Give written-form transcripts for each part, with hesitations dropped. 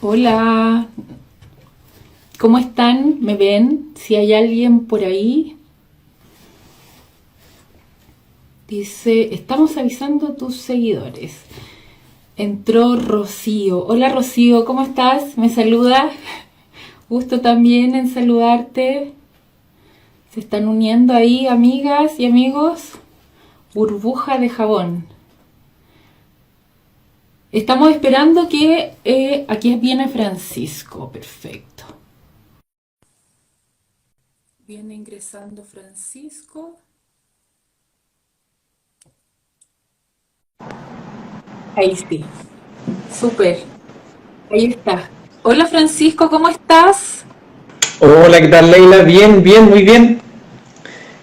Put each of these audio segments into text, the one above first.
Hola, ¿cómo están? ¿Me ven? Si hay alguien por ahí, dice, estamos avisando a tus seguidores. Entró Rocío. Hola Rocío, ¿cómo estás? ¿Me saludas? Gusto también en saludarte. Se están uniendo ahí amigas y amigos. Burbuja de jabón. Estamos esperando que aquí viene Francisco. Perfecto. Viene ingresando Francisco. Ahí sí. Súper. Ahí está. Hola Francisco, ¿cómo estás? Hola, ¿qué tal, Leila? Bien, bien, muy bien.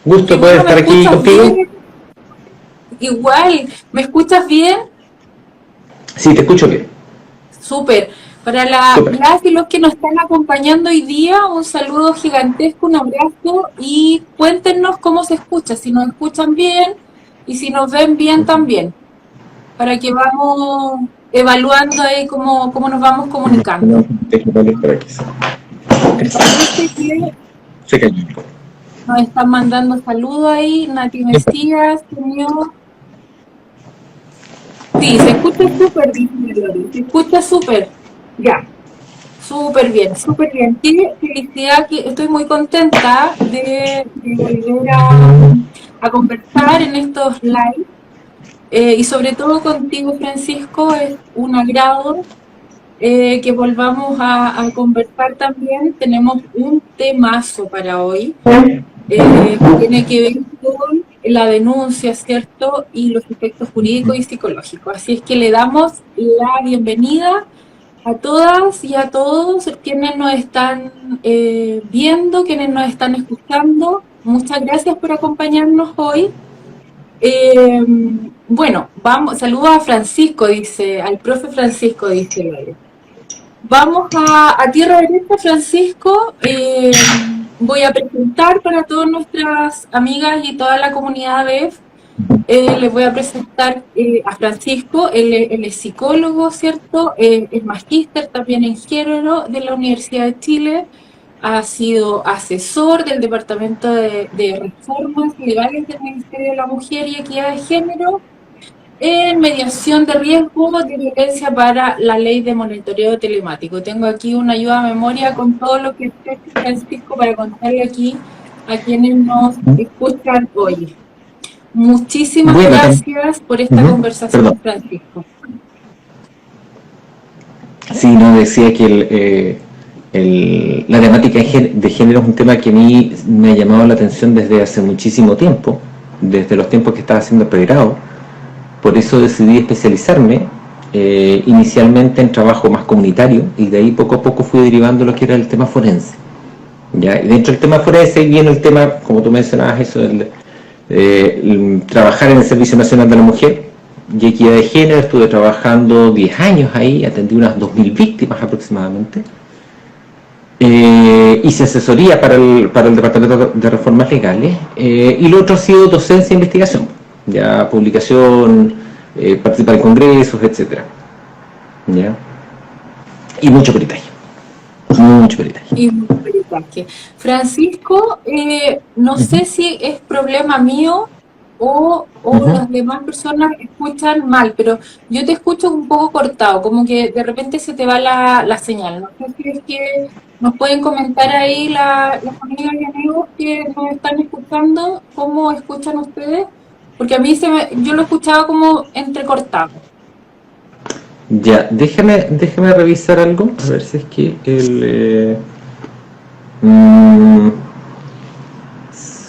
Qué Gusto poder bueno, ¿me estar aquí escuchas contigo. bien? Igual, ¿me escuchas bien? Sí, te escucho bien. Súper. Para Súper. las y los que nos están acompañando hoy día, un saludo gigantesco, un abrazo y cuéntenos cómo se escucha, si nos escuchan bien y si nos ven bien también, para que vamos evaluando ahí cómo nos vamos No, comunicando. déjame poner por aquí. Me parece que Se cayó. nos están mandando saludos ahí, Nati No importa. Mesías, señor. Sí, se escucha súper bien, Glory, se escucha súper. Ya, súper bien, súper bien. Qué felicidad, que estoy muy contenta de volver a conversar en estos live. Y sobre todo contigo, Francisco, es un agrado que volvamos a conversar también. Tenemos un temazo para hoy. Que tiene que ver con la denuncia, ¿cierto? Y los efectos jurídicos y psicológicos. Así es que le damos la bienvenida a todas y a todos quienes nos están viendo, quienes nos están escuchando. Muchas gracias por acompañarnos hoy. Eh, bueno, vamos, saludos a Francisco, dice, al profe Francisco, dice Lore. Vamos a tierra derecha, Francisco. Voy a presentar para todas nuestras amigas y toda la comunidad de les voy a presentar a Francisco. Él es psicólogo, ¿cierto? Es magíster también en género de la Universidad de Chile. Ha sido asesor del Departamento de Reformas Legales del Ministerio de la Mujer y Equidad de Género en mediación de riesgo de violencia para la ley de monitoreo telemático. Tengo aquí una ayuda a memoria con todo lo que esté Francisco para contarle aquí a quienes nos escuchan hoy. Muchísimas Bueno, gracias por esta perdón. conversación, Francisco. Sí, no decía que la temática de género es un tema que a mí me ha llamado la atención desde hace muchísimo tiempo, desde los tiempos que estaba haciendo el pregrado. Por eso decidí especializarme inicialmente en trabajo más comunitario y de ahí poco a poco fui derivando lo que era el tema forense. ¿Ya? Y dentro del tema forense viene el tema, como tú mencionabas, eso trabajar en el Servicio Nacional de la Mujer y Equidad de Género. Estuve trabajando 10 años ahí, atendí unas 2000 víctimas aproximadamente. Hice asesoría para el Departamento de Reformas Legales y lo otro ha sido docencia e investigación, ya publicación, participar en congresos, etcétera. ¿Ya? Y mucho peritaje. Mucho peritaje. Y Francisco, no sé si es problema mío o Ujú. las demás personas escuchan mal, pero yo te escucho un poco cortado, como que de repente se te va la señal. No sé si es que nos pueden comentar ahí las amigas y amigos que nos están escuchando, cómo escuchan ustedes, porque a mí yo lo escuchaba como entrecortado. Ya, déjame revisar algo, a ver si es que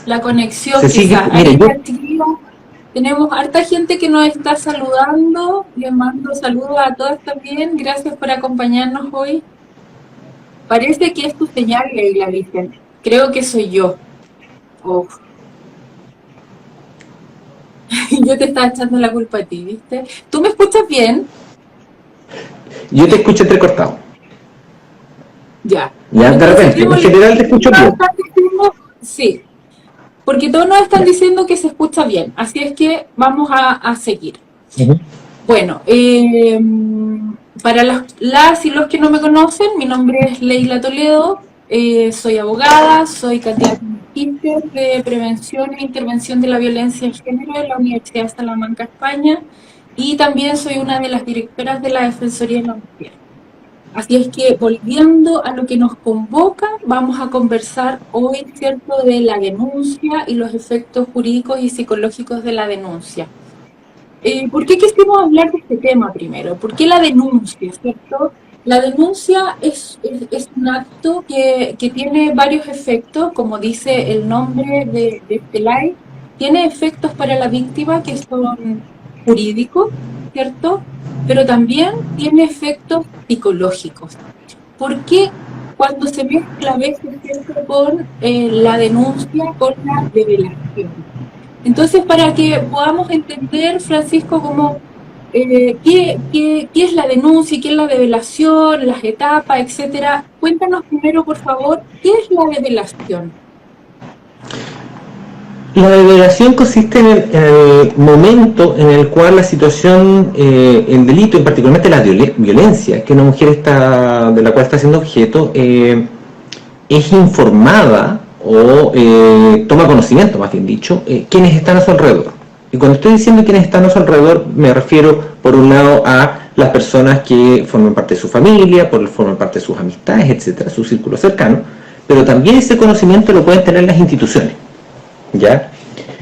La conexión se sigue, quizás. mire, Ahí yo, está, chiquillos. Tenemos harta gente que nos está saludando. Les mando saludos a todas también. Gracias por acompañarnos hoy. Parece que es tu señal, Leila, dicen. Creo que soy yo. Oh, yo te estaba echando la culpa a ti, ¿viste? ¿Tú me escuchas bien? yo te escucho entrecortado. Ya. Ya, de Entonces repente, en démosle. general te escucho Todos bien. están diciendo, sí, porque todos nos están Ya. diciendo que se escucha bien. Así es que vamos a seguir. Ujú. Bueno, Para las y los que no me conocen, mi nombre es Leila Toledo, soy abogada, soy catedrática de Prevención e Intervención de la Violencia en Género de la Universidad de Salamanca, España, y también soy una de las directoras de la Defensoría de la Mujer. Así es que, volviendo a lo que nos convoca, vamos a conversar hoy, ¿cierto?, de la denuncia y los efectos jurídicos y psicológicos de la denuncia. ¿Por qué quisimos hablar de este tema primero? ¿Por qué la denuncia, cierto? La denuncia es un acto que tiene varios efectos, como dice el nombre de este live, tiene efectos para la víctima que son jurídicos, ¿cierto? Pero también tiene efectos psicológicos. ¿Por qué cuando se mezcla a veces siempre con la denuncia, con la revelación? Entonces, para que podamos entender, Francisco, cómo, qué es la denuncia, qué es la revelación, las etapas, etcétera, cuéntanos primero, por favor, ¿qué es la revelación? La revelación consiste en el momento en el cual la situación, el delito, y particularmente la violencia que una mujer de la cual está siendo objeto, es informada o toma conocimiento, más bien dicho, quienes están a su alrededor. Y cuando estoy diciendo quienes están a su alrededor, me refiero, por un lado, a las personas que forman parte de su familia, forman parte de sus amistades, etcétera, su círculo cercano, pero también ese conocimiento lo pueden tener las instituciones, ¿ya?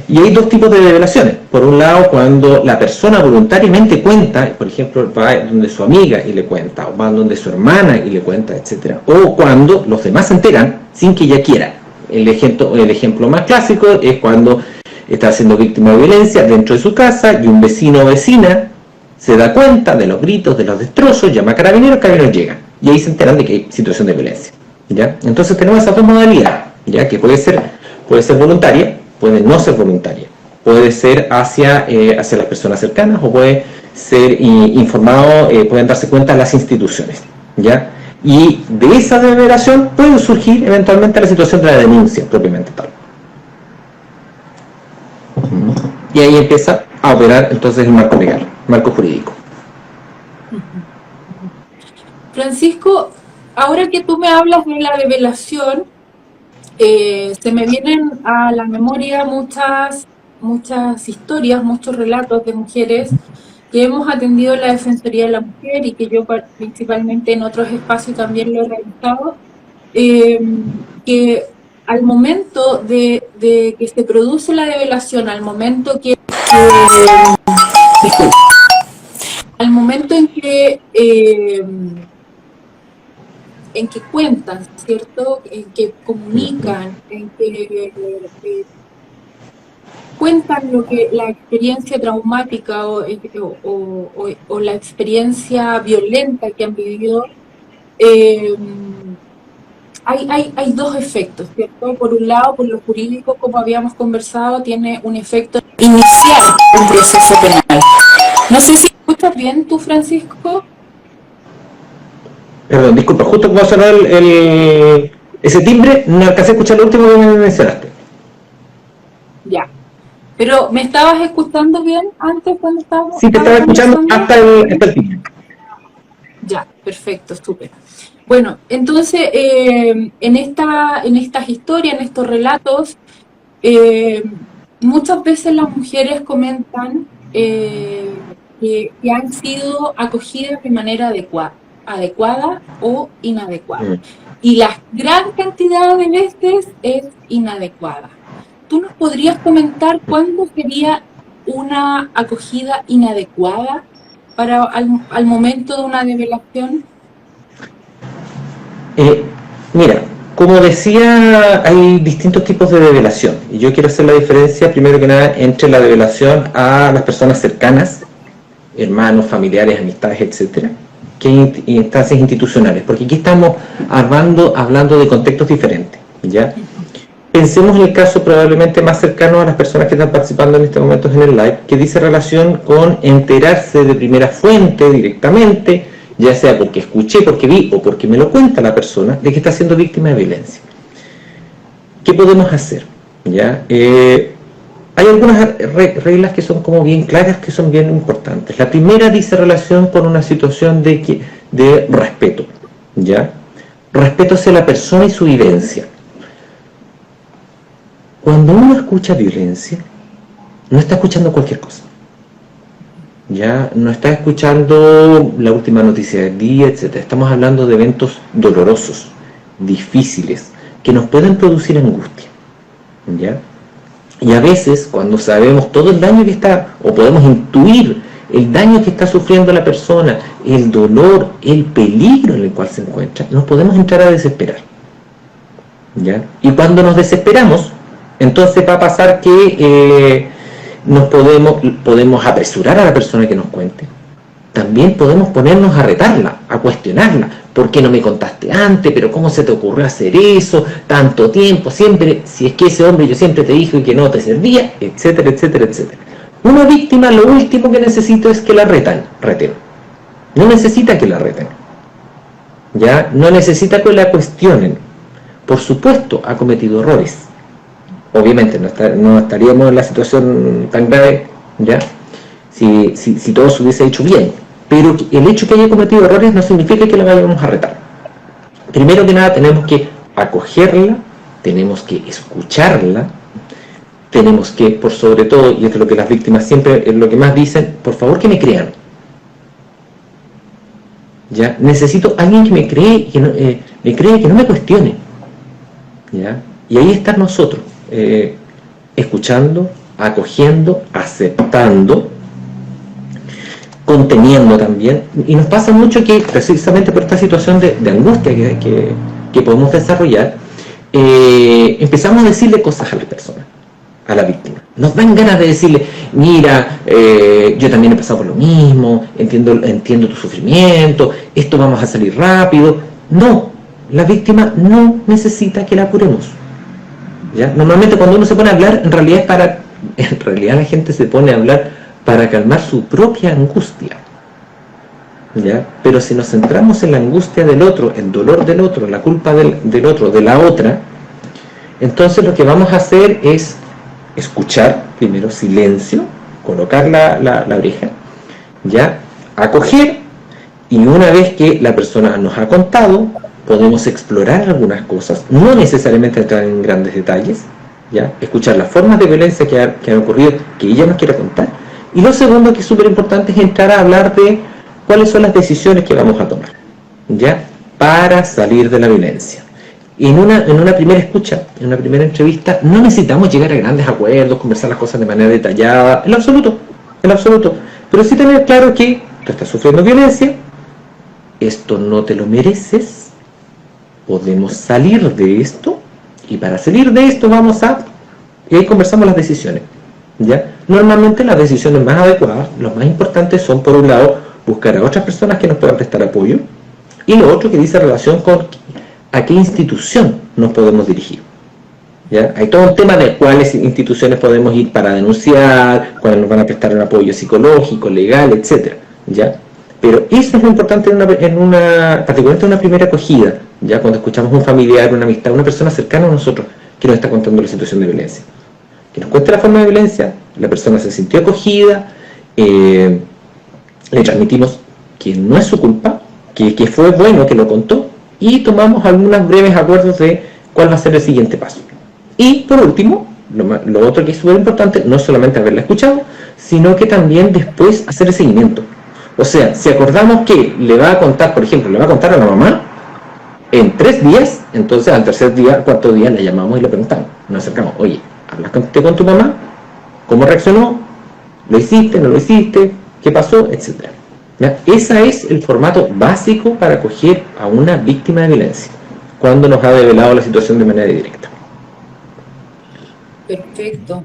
Y hay dos tipos de revelaciones. Por un lado, cuando la persona voluntariamente cuenta, por ejemplo, va donde su amiga y le cuenta, o va donde su hermana y le cuenta, etcétera, o cuando los demás se enteran sin que ella quiera. El ejemplo más clásico es cuando está siendo víctima de violencia dentro de su casa y un vecino o vecina se da cuenta de los gritos, de los destrozos, llama a carabineros llegan. Y ahí se enteran de que hay situación de violencia, ¿ya? Entonces tenemos esas dos modalidades, ¿ya? Que puede ser voluntaria, puede no ser voluntaria, puede ser hacia las personas cercanas o puede ser informado, pueden darse cuenta las instituciones, ¿ya? Y de esa revelación puede surgir eventualmente la situación de la denuncia propiamente tal. Y ahí empieza a operar entonces el marco legal, marco jurídico. Francisco, ahora que tú me hablas de la revelación, se me vienen a la memoria muchas historias, muchos relatos de mujeres que hemos atendido en la Defensoría de la Mujer y que yo principalmente en otros espacios también lo he realizado, que al momento de que se produce la revelación, al momento al momento en que cuentan, ¿cierto? En que comunican, en que cuentan lo que la experiencia traumática o la experiencia violenta que han vivido, hay dos efectos, ¿cierto? Por un lado, por lo jurídico, como habíamos conversado, tiene un efecto inicial, un proceso penal. No sé si escuchas bien tú, Francisco. Perdón, disculpa, justo como sonó ese timbre, no alcancé a escuchar lo último que me mencionaste. Ya. Pero, ¿me estabas escuchando bien antes cuando estábamos? Sí, te estaba escuchando hasta el timbre. Ya, perfecto, súper. Bueno, entonces, en estas historias, en estos relatos, muchas veces las mujeres comentan que han sido acogidas de manera adecuada o inadecuada. Y la gran cantidad de veces es inadecuada. ¿Tú nos podrías comentar cuándo sería una acogida inadecuada para al momento de una revelación? Mira, como decía, hay distintos tipos de revelación. Y yo quiero hacer la diferencia, primero que nada, entre la revelación a las personas cercanas, hermanos, familiares, amistades, etcétera, que hay instancias institucionales, porque aquí estamos hablando de contextos diferentes, ¿ya? Pensemos en el caso probablemente más cercano a las personas que están participando en este momento en el live, que dice relación con enterarse de primera fuente directamente, ya sea porque escuché, porque vi o porque me lo cuenta la persona, de que está siendo víctima de violencia. ¿Qué podemos hacer? ¿Ya? hay algunas reglas que son como bien claras, que son bien importantes. La primera dice relación con una situación de respeto, ¿ya? Respeto hacia la persona y su vivencia. Cuando uno escucha violencia, no está escuchando cualquier cosa. Ya no está escuchando la última noticia del día, etc. Estamos hablando de eventos dolorosos, difíciles, que nos pueden producir angustia, ¿ya? Y a veces, cuando sabemos todo el daño que está, o podemos intuir el daño que está sufriendo la persona, el dolor, el peligro en el cual se encuentra, nos podemos entrar a desesperar, ¿ya? Y cuando nos desesperamos, entonces va a pasar que nos podemos apresurar a la persona que nos cuente. También podemos ponernos a retarla, a cuestionarla. ¿Por qué no me contaste antes? ¿Pero cómo se te ocurrió hacer eso? Tanto tiempo, siempre, si es que ese hombre yo siempre te dije que no te servía, etcétera, etcétera, etcétera. Una víctima lo último que necesita es que la reten. No necesita que la reten, ¿ya? No necesita que la cuestionen. Por supuesto, ha cometido errores. Obviamente no estaríamos en la situación tan grave, ¿ya? Si todo se hubiese hecho bien. Pero el hecho que haya cometido errores no significa que la vayamos a retar. Primero que nada tenemos que acogerla, tenemos que escucharla, tenemos que, por sobre todo, y esto es lo que las víctimas siempre es lo que más dicen, por favor que me crean. ¿Ya? Necesito a alguien que me cree, que no me cuestione, ¿ya? Y ahí está nosotros, escuchando, acogiendo, aceptando, conteniendo también. Y nos pasa mucho que precisamente por esta situación de angustia que podemos desarrollar, empezamos a decirle cosas a las personas, a la víctima. Nos dan ganas de decirle, mira, yo también he pasado por lo mismo, entiendo tu sufrimiento, esto vamos a salir rápido. No, la víctima no necesita que la curemos, ¿ya? Normalmente cuando uno se pone a hablar, en realidad la gente se pone a hablar para calmar su propia angustia, ¿ya? Pero si nos centramos en la angustia del otro, el dolor del otro, la culpa del otro, de la otra, entonces lo que vamos a hacer es escuchar, primero silencio, colocar la oreja, ¿ya? Acoger, y una vez que la persona nos ha contado, podemos explorar algunas cosas, no necesariamente entrar en grandes detalles, ¿ya? Escuchar las formas de violencia que han ocurrido, que ella nos quiera contar. Y lo segundo, que es súper importante, es entrar a hablar de cuáles son las decisiones que vamos a tomar, ¿ya? Para salir de la violencia. En una primera escucha, en una primera entrevista, no necesitamos llegar a grandes acuerdos, conversar las cosas de manera detallada, en lo absoluto, pero sí tener claro que tú estás sufriendo violencia, esto no te lo mereces, podemos salir de esto, y para salir de esto y ahí conversamos las decisiones, ¿ya? Normalmente las decisiones más adecuadas, los más importantes son, por un lado, buscar a otras personas que nos puedan prestar apoyo, y lo otro que dice relación con a qué institución nos podemos dirigir, ¿ya? Hay todo un tema de cuáles instituciones podemos ir para denunciar, cuáles nos van a prestar un apoyo psicológico, legal, etcétera, ¿ya? Pero eso es lo importante particularmente en una primera acogida, ya cuando escuchamos un familiar, una amistad, una persona cercana a nosotros que nos está contando la situación de violencia, que nos cuente la forma de violencia, la persona se sintió acogida, le transmitimos que no es su culpa, que fue bueno que lo contó, y tomamos algunos breves acuerdos de cuál va a ser el siguiente paso. Y por último, lo otro que es súper importante, no solamente haberla escuchado, sino que también después hacer el seguimiento. O sea, si acordamos que le va a contar, por ejemplo, le va a contar a la mamá en 3 días, entonces al tercer día, cuarto día, le llamamos y le preguntamos, nos acercamos, oye, ¿hablaste con tu mamá? ¿Cómo reaccionó? ¿Lo hiciste? ¿No lo hiciste? ¿Qué pasó? Etcétera. ¿Ya? Ese es el formato básico para acoger a una víctima de violencia, cuando nos ha develado la situación de manera directa. Perfecto.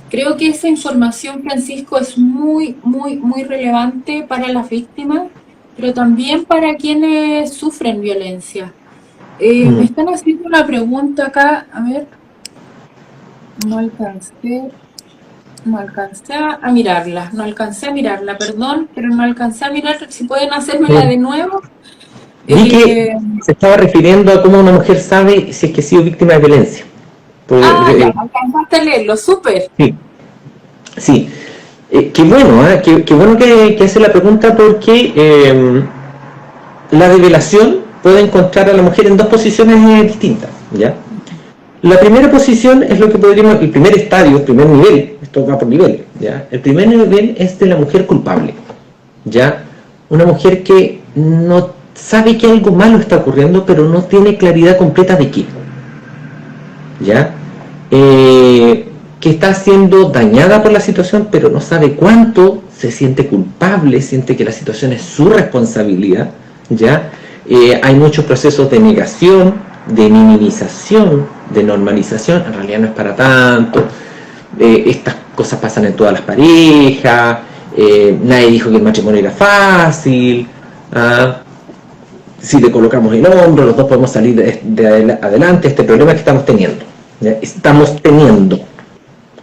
Creo que esa información, Francisco, es muy, muy, muy relevante para las víctimas, pero también para quienes sufren violencia. Me están haciendo una pregunta acá, a ver, no alcancé a mirarla, perdón, pero no alcancé a mirar, si pueden hacérmela de nuevo. Vi que se estaba refiriendo a cómo una mujer sabe si es que ha sido víctima de violencia. Ya, alcanzaste a leerlo, súper. Sí. Sí, qué bueno, qué bueno que hace la pregunta, porque la develación puede encontrar a la mujer en dos posiciones distintas, ¿ya? La primera posición es lo que podríamos, el primer estadio, el primer nivel, esto va por nivel, ¿ya? El primer nivel es de la mujer culpable, ¿ya? Una mujer que no sabe que algo malo está ocurriendo, pero no tiene claridad completa de qué, ¿ya? Que está siendo dañada por la situación, pero no sabe cuánto, se siente culpable, siente que la situación es su responsabilidad, ¿ya? Hay muchos procesos de negación, de minimización, de normalización, en realidad no es para tanto, estas cosas pasan en todas las parejas, nadie dijo que el matrimonio era fácil, si le colocamos el hombro, los dos podemos salir de adelante, este problema que estamos teniendo, ¿ya? Estamos teniendo,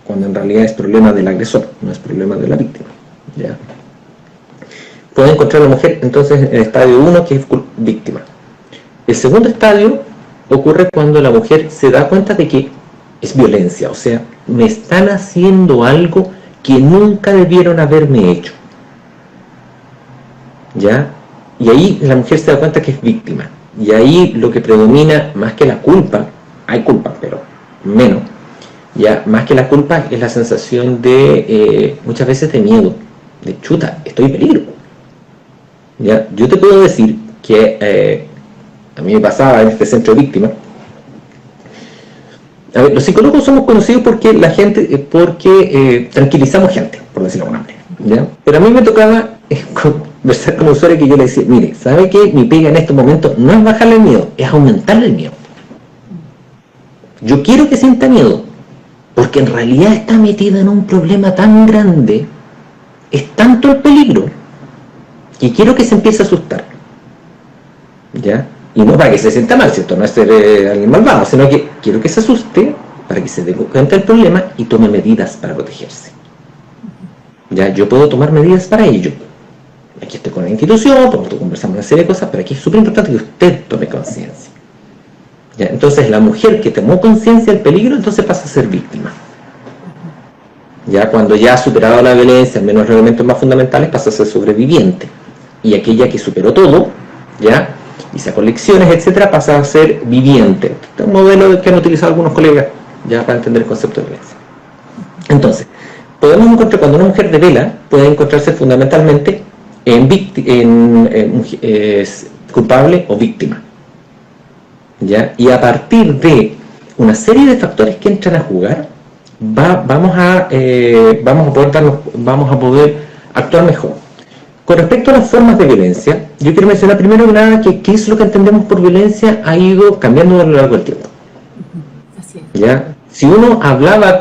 cuando en realidad es problema del agresor, no es problema de la víctima, ¿ya? Puede encontrar a la mujer entonces en el estadio 1, que es víctima. El segundo estadio ocurre cuando la mujer se da cuenta de que es violencia, o sea, me están haciendo algo que nunca debieron haberme hecho, ¿ya? Y ahí la mujer se da cuenta que es víctima, y ahí lo que predomina, más que la culpa, hay culpa, pero menos, ya, más que la culpa es la sensación de, muchas veces de miedo, de chuta, estoy en peligro, ¿ya? Yo te puedo decir que a mí me pasaba en este centro de víctimas. A ver, los psicólogos somos conocidos porque tranquilizamos gente, por decirlo de alguna manera, ¿ya? Pero a mí me tocaba conversar con un usuario que yo le decía, mire, ¿sabe qué? Mi pega en estos momentos no es bajarle el miedo, es aumentarle el miedo. Yo quiero que sienta miedo, porque en realidad está metida en un problema tan grande, es tanto el peligro, que quiero que se empiece a asustar, ¿ya? Y no para que se sienta mal, ¿cierto? No es ser alguien malvado, sino que quiero que se asuste para que se dé cuenta del problema y tome medidas para protegerse. ¿Ya? Yo puedo tomar medidas para ello. Aquí estoy con la institución, podemos conversar una serie de cosas, pero aquí es súper importante que usted tome conciencia. ¿Ya? Entonces, la mujer que tomó conciencia del peligro, entonces pasa a ser víctima. Ya cuando ya ha superado la violencia, al menos los elementos más fundamentales, pasa a ser sobreviviente. Y aquella que superó todo, ¿ya? Y sacó lecciones, etcétera, pasa a ser viviente. Este es un modelo que han utilizado algunos colegas ya para entender el concepto de violencia. Entonces, podemos encontrar, cuando una mujer devela, puede encontrarse fundamentalmente culpable o víctima, ¿ya? Y a partir de una serie de factores que entran a jugar, vamos a poder actuar mejor. Con respecto a las formas de violencia, yo quiero mencionar primero que nada que qué es lo que entendemos por violencia ha ido cambiando a lo largo del tiempo. Así es. ¿Ya? Si uno hablaba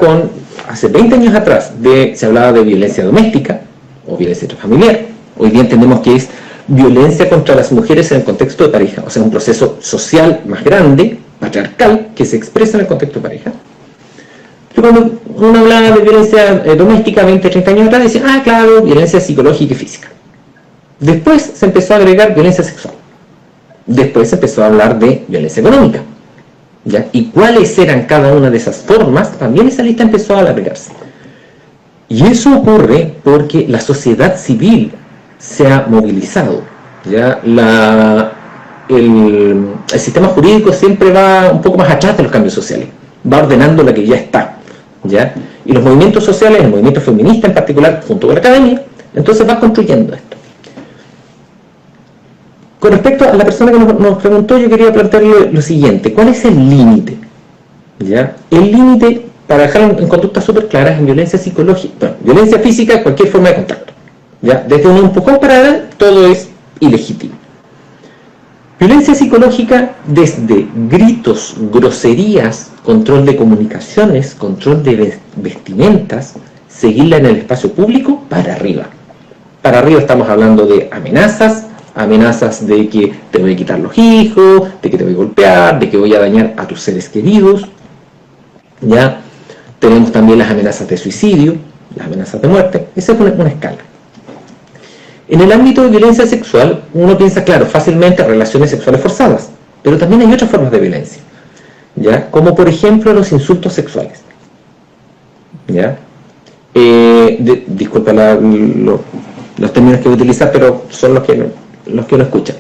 hace 20 años atrás, se hablaba de violencia doméstica o violencia intrafamiliar, hoy día entendemos que es violencia contra las mujeres en el contexto de pareja, o sea, un proceso social más grande, patriarcal, que se expresa en el contexto de pareja. Pero cuando uno hablaba de violencia doméstica 20, 30 años atrás, decía, claro, violencia psicológica y física. Después se empezó a agregar violencia sexual. Después se empezó a hablar de violencia económica, ¿ya? Y cuáles eran cada una de esas formas, también esa lista empezó a alargarse. Y eso ocurre porque la sociedad civil se ha movilizado, ¿ya? El sistema jurídico siempre va un poco más atrás de los cambios sociales, va ordenando lo que ya está, ¿ya? Y los movimientos sociales, el movimiento feminista en particular, junto con la academia, entonces va construyendo esto. Con respecto a la persona que nos preguntó, yo quería plantearle lo siguiente: ¿cuál es el límite? ¿Ya? El límite, para dejarlo en conductas súper claras, en violencia psicológica, bueno, violencia física, cualquier forma de contacto, ¿ya? Desde un empujón para adelante, todo es ilegítimo. Violencia psicológica, desde gritos, groserías, control de comunicaciones, control de vestimentas, seguirla en el espacio público, para arriba. Para arriba estamos hablando de amenazas de que te voy a quitar los hijos, de que te voy a golpear, de que voy a dañar a tus seres queridos, ¿ya? Tenemos también las amenazas de suicidio, las amenazas de muerte. Esa es una escala. En el ámbito de violencia sexual, uno piensa, claro, fácilmente relaciones sexuales forzadas, pero también hay otras formas de violencia, ¿ya? Como por ejemplo los insultos sexuales, ¿ya? disculpa los términos que voy a utilizar, pero son los que uno escucha.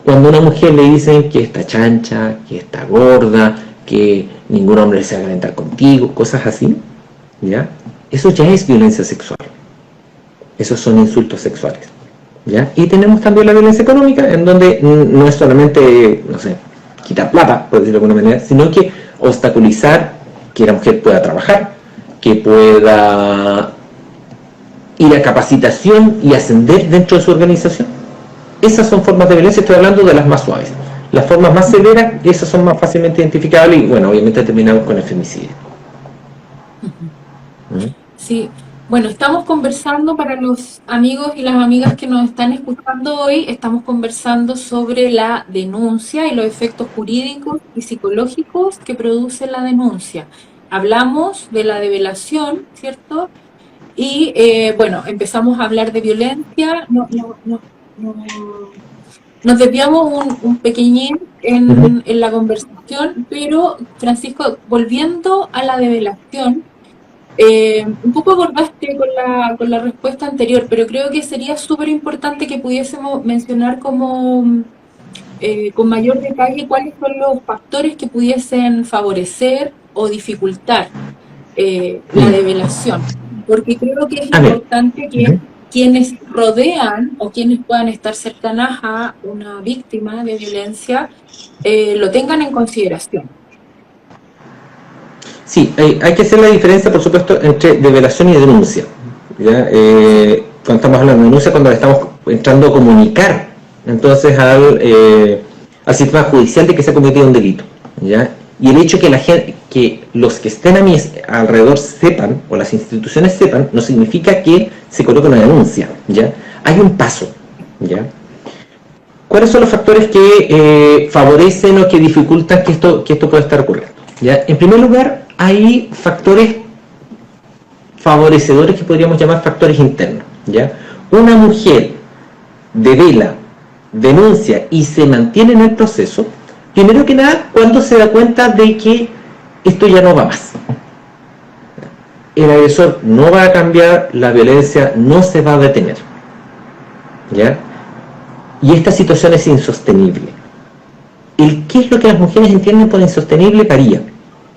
Cuando a una mujer le dicen que está chancha, que está gorda, que ningún hombre se va a calentar contigo, cosas así, ¿ya? Eso ya es violencia sexual. Esos son insultos sexuales, ¿ya? Y tenemos también la violencia económica, en donde no es solamente, no sé, quitar plata, por decirlo de alguna manera, sino que obstaculizar que la mujer pueda trabajar, que pueda ir a capacitación y ascender dentro de su organización. Esas son formas de violencia, estoy hablando de las más suaves. Las formas más severas, esas son más fácilmente identificables y, bueno, obviamente terminamos con el femicidio. Sí, bueno, estamos conversando para los amigos y las amigas que nos están escuchando hoy, estamos conversando sobre la denuncia y los efectos jurídicos y psicológicos que produce la denuncia. Hablamos de la develación, ¿cierto? Y bueno, empezamos a hablar de violencia, nos desviamos un pequeñín en la conversación, pero Francisco, volviendo a la develación, un poco abordaste con la respuesta anterior, pero creo que sería súper importante que pudiésemos mencionar como con mayor detalle cuáles son los factores que pudiesen favorecer o dificultar la develación, porque creo que es importante que quienes rodean o quienes puedan estar cercanas a una víctima de violencia lo tengan en consideración. Sí, hay que hacer la diferencia, por supuesto, entre develación y denuncia, ¿ya? Cuando estamos hablando de denuncia, cuando le estamos entrando a comunicar entonces al sistema judicial de que se ha cometido un delito, ¿ya? Y el hecho que los que estén a mi alrededor sepan, o las instituciones sepan, no significa que se coloque una denuncia, ¿ya? Hay un paso, ¿ya? ¿Cuáles son los factores que favorecen o que dificultan que esto pueda estar ocurriendo? ¿Ya? En primer lugar, hay factores favorecedores que podríamos llamar factores internos, ¿ya? Una mujer devela, denuncia y se mantiene en el proceso, primero que nada, cuando se da cuenta de que esto ya no va más. El agresor no va a cambiar, la violencia no se va a detener, ¿ya? Y esta situación es insostenible. ¿Qué es lo que las mujeres entienden por insostenible? Varía.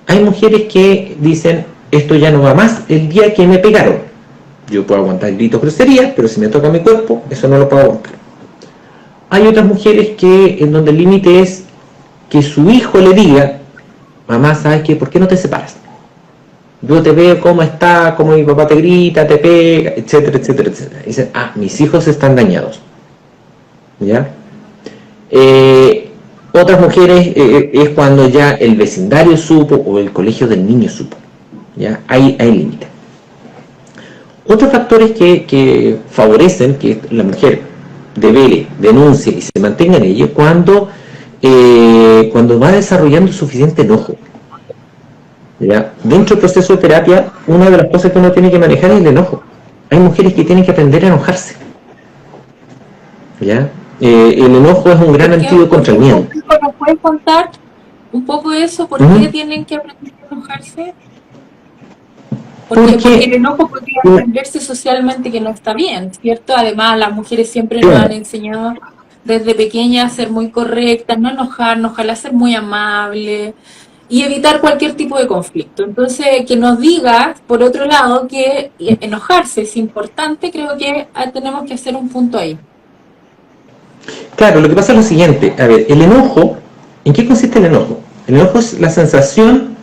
Hay mujeres que dicen, esto ya no va más el día que me pegaron. Yo puedo aguantar gritos, groserías, pero si me toca mi cuerpo, eso no lo puedo aguantar. Hay otras mujeres en donde el límite es que su hijo le diga, mamá, ¿sabes qué? ¿Por qué no te separas? Yo te veo cómo está, cómo mi papá te grita, te pega, etcétera, etcétera, etcétera. Y dicen, mis hijos están dañados, ¿ya? Otras mujeres es cuando ya el vecindario supo o el colegio del niño supo, ¿ya? Hay límite. Otros factores que favorecen que la mujer devele, denuncie y se mantenga en ello cuando va desarrollando suficiente enojo, ¿ya? Dentro del proceso de terapia, una de las cosas que uno tiene que manejar es el enojo. Hay mujeres que tienen que aprender a enojarse, ¿ya? El enojo es un gran antídoto contra el miedo. ¿Nos puedes contar un poco de eso? ¿Por qué tienen que aprender a enojarse? Porque el enojo podría entenderse socialmente que no está bien, ¿cierto? Además, las mujeres siempre nos han enseñado desde pequeñas a ser muy correctas, no enojarnos, ojalá ser muy amables y evitar cualquier tipo de conflicto. Entonces, que nos digas, por otro lado, que enojarse es importante, creo que tenemos que hacer un punto ahí. Claro, lo que pasa es lo siguiente, a ver, el enojo, ¿en qué consiste el enojo? El enojo es la sensación,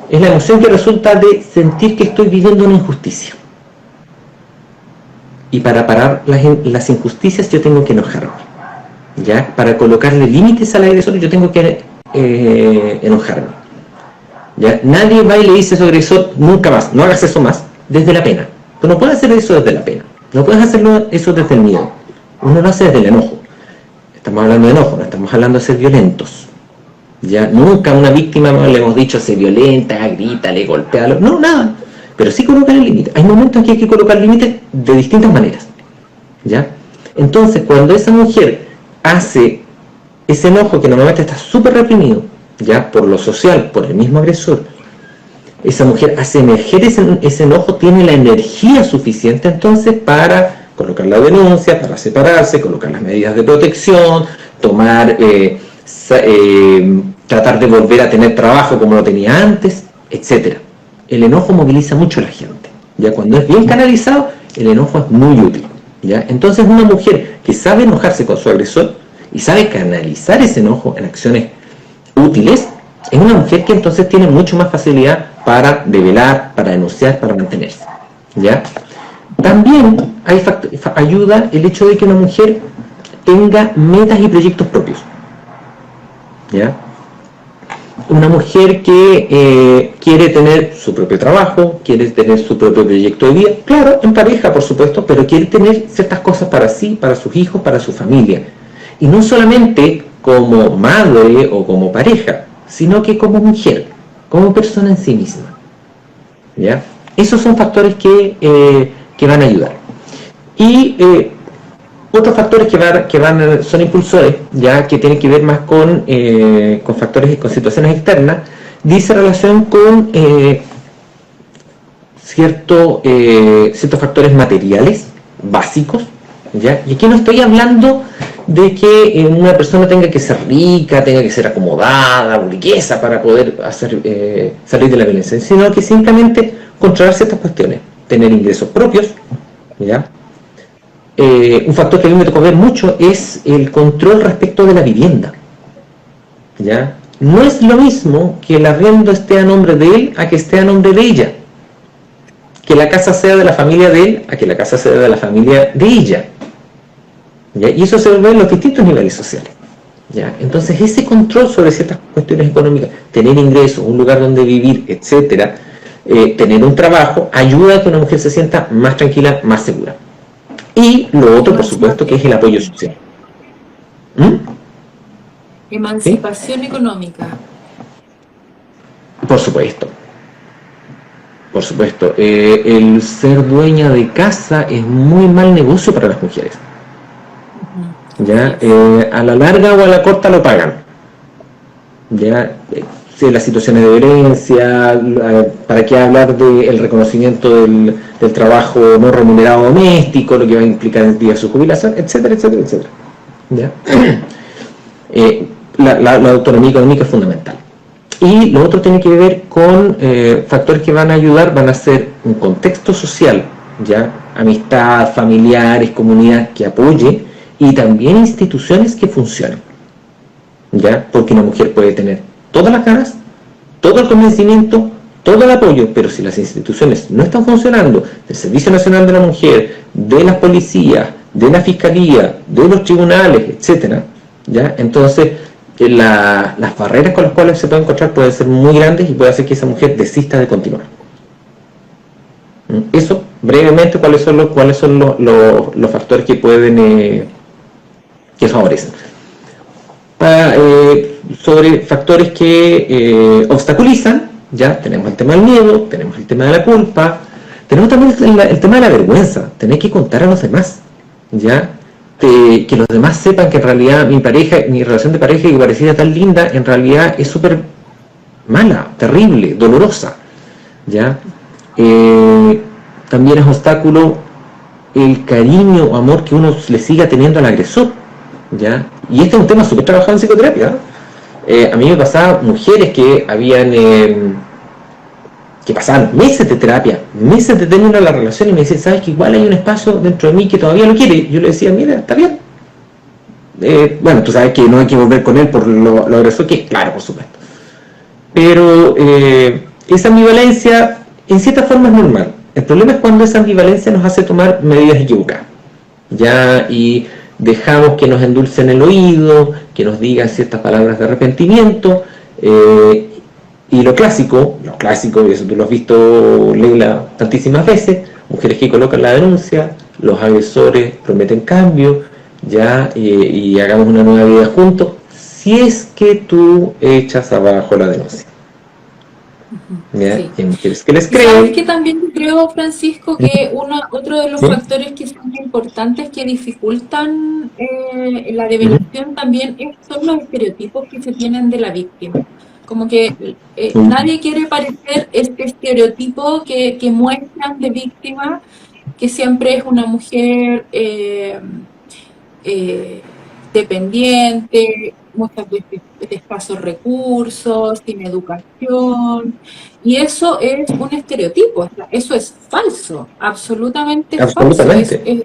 es la emoción que resulta de sentir que estoy viviendo una injusticia. Y para parar las injusticias yo tengo que enojarme, ¿ya? Para colocarle límites al agresor yo tengo que enojarme, ¿ya? Nadie va y le dice a su agresor, nunca más, no hagas eso más, desde la pena. Tú no puedes hacer eso desde la pena, no puedes hacerlo eso desde el miedo, uno lo hace desde el enojo. Estamos hablando de enojo, no estamos hablando de ser violentos. Ya nunca a una víctima le hemos dicho se violenta, grítale, golpéalo, no, nada. Pero sí colocar el límite. Hay momentos en que hay que colocar límites de distintas maneras, ¿ya? Entonces, cuando esa mujer hace ese enojo que normalmente está súper reprimido, ya por lo social, por el mismo agresor, esa mujer hace emerger ese enojo, tiene la energía suficiente entonces para colocar la denuncia, para separarse, colocar las medidas de protección, tomar, tratar de volver a tener trabajo como lo tenía antes, etcétera. El enojo moviliza mucho a la gente. Ya cuando es bien canalizado, el enojo es muy útil. ¿Ya? Entonces una mujer que sabe enojarse con su agresor y sabe canalizar ese enojo en acciones útiles, es una mujer que entonces tiene mucho más facilidad para develar, para denunciar, para mantenerse. ¿Ya? También ayuda el hecho de que una mujer tenga metas y proyectos propios. ¿Ya? Una mujer que quiere tener su propio trabajo, quiere tener su propio proyecto de vida, claro, en pareja por supuesto, pero quiere tener ciertas cosas para sí, para sus hijos, para su familia. Y no solamente como madre o como pareja, sino que como mujer, como persona en sí misma. ¿Ya? Esos son factores que van a ayudar. Y otros factores son impulsores, ya que tienen que ver más con factores, con situaciones externas, dice relación con ciertos factores materiales básicos, ¿ya? Y aquí no estoy hablando de que una persona tenga que ser rica, tenga que ser acomodada, burguesa para poder salir de la violencia, sino que simplemente controlar ciertas cuestiones, tener ingresos propios, ¿ya? Un factor que a mí me tocó ver mucho es el control respecto de la vivienda. ¿Ya? No es lo mismo que el arriendo esté a nombre de él a que esté a nombre de ella. Que la casa sea de la familia de él a que la casa sea de la familia de ella. ¿Ya? Y eso se ve en los distintos niveles sociales. ¿Ya? Entonces ese control sobre ciertas cuestiones económicas, tener ingresos, un lugar donde vivir, etcétera, tener un trabajo, ayuda a que una mujer se sienta más tranquila, más segura. Y lo otro, por supuesto, que es el apoyo social. Emancipación ¿Sí? económica. Por supuesto. Por supuesto. El ser dueña de casa es muy mal negocio para las mujeres. ¿Ya? A la larga o a la corta lo pagan. ¿Ya? Si las situaciones de violencia, para qué hablar del reconocimiento del trabajo no remunerado doméstico, lo que va a implicar el día de su jubilación, etcétera, etcétera, etcétera. ¿Ya? La autonomía económica es fundamental. Y lo otro tiene que ver con factores que van a ayudar, van a ser un contexto social, ¿ya? Amistad, familiares, comunidad que apoye, y también instituciones que funcionen, ¿ya? Porque una mujer puede tener todas las ganas, todo el convencimiento, todo el apoyo, pero si las instituciones no están funcionando, del Servicio Nacional de la Mujer, de las policías, de la Fiscalía, de los tribunales, etcétera, ¿ya? Entonces las barreras con las cuales se puede encontrar pueden ser muy grandes y puede hacer que esa mujer desista de continuar. Eso, brevemente, cuáles son los factores que pueden que favorecen. Sobre factores que obstaculizan, ya tenemos el tema del miedo, tenemos el tema de la culpa, tenemos también el tema de la vergüenza, tener que contar a los demás, ya que los demás sepan que en realidad mi relación de pareja que parecía tan linda, en realidad es súper mala, terrible, dolorosa, ya también es obstáculo el cariño o amor que uno le siga teniendo al agresor, ¿ya? Y este es un tema súper trabajado en psicoterapia. A mí me pasaban mujeres que pasaban meses de terapia, meses de tener la relación, y me decían, ¿sabes que igual hay un espacio dentro de mí que todavía lo quiere? Yo le decía, mira, está bien. Bueno, tú sabes que no hay que volver con él por lo agresor que, claro, por supuesto. Pero esa ambivalencia, en cierta forma, es normal. El problema es cuando esa ambivalencia nos hace tomar medidas equivocadas, ¿ya? Y dejamos que nos endulcen el oído, que nos digan ciertas palabras de arrepentimiento, y lo clásico, y eso tú lo has visto, Leila, tantísimas veces, mujeres que colocan la denuncia, los agresores prometen cambio, ya, y hagamos una nueva vida juntos, si es que tú echas abajo la denuncia. ¿Ya? Sí. ¿Quién quieres que les cree? ¿Sabes que también creo, Francisco, que otro de los factores que son importantes que dificultan la develación también son los estereotipos que se tienen de la víctima? Como que nadie quiere parecer este estereotipo que muestran de víctima, que siempre es una mujer eh, dependiente, muchas veces de escasos recursos, sin educación, y eso es un estereotipo, o sea, eso es falso, absolutamente falso, Absolutamente.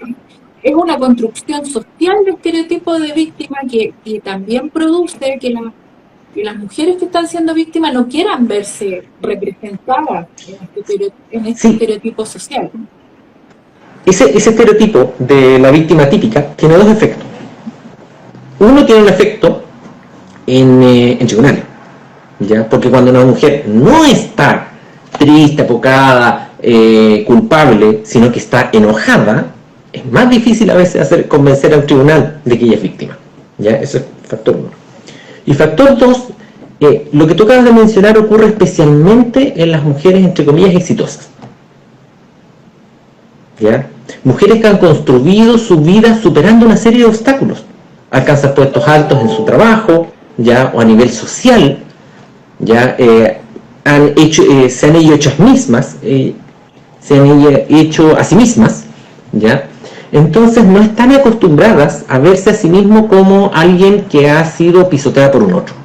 es una construcción social de estereotipo de víctima que también produce que las mujeres que están siendo víctimas no quieran verse representadas en este Sí, estereotipo social. ese estereotipo de la víctima típica tiene dos efectos. Uno tiene un efecto en tribunales, ¿ya? Porque cuando una mujer no está triste, apocada, culpable, sino que está enojada, es más difícil a veces convencer a un tribunal de que ella es víctima, ¿ya? Eso es factor uno. Y factor dos, lo que tú acabas de mencionar ocurre especialmente en las mujeres, entre comillas, exitosas, ¿ya? Mujeres que han construido su vida superando una serie de obstáculos, alcanzan puestos altos en su trabajo, ya, o a nivel social, ya, se han hecho mismas, se han hecho a sí mismas, ya. Entonces no están acostumbradas a verse a sí mismo como alguien que ha sido pisoteada por un otro,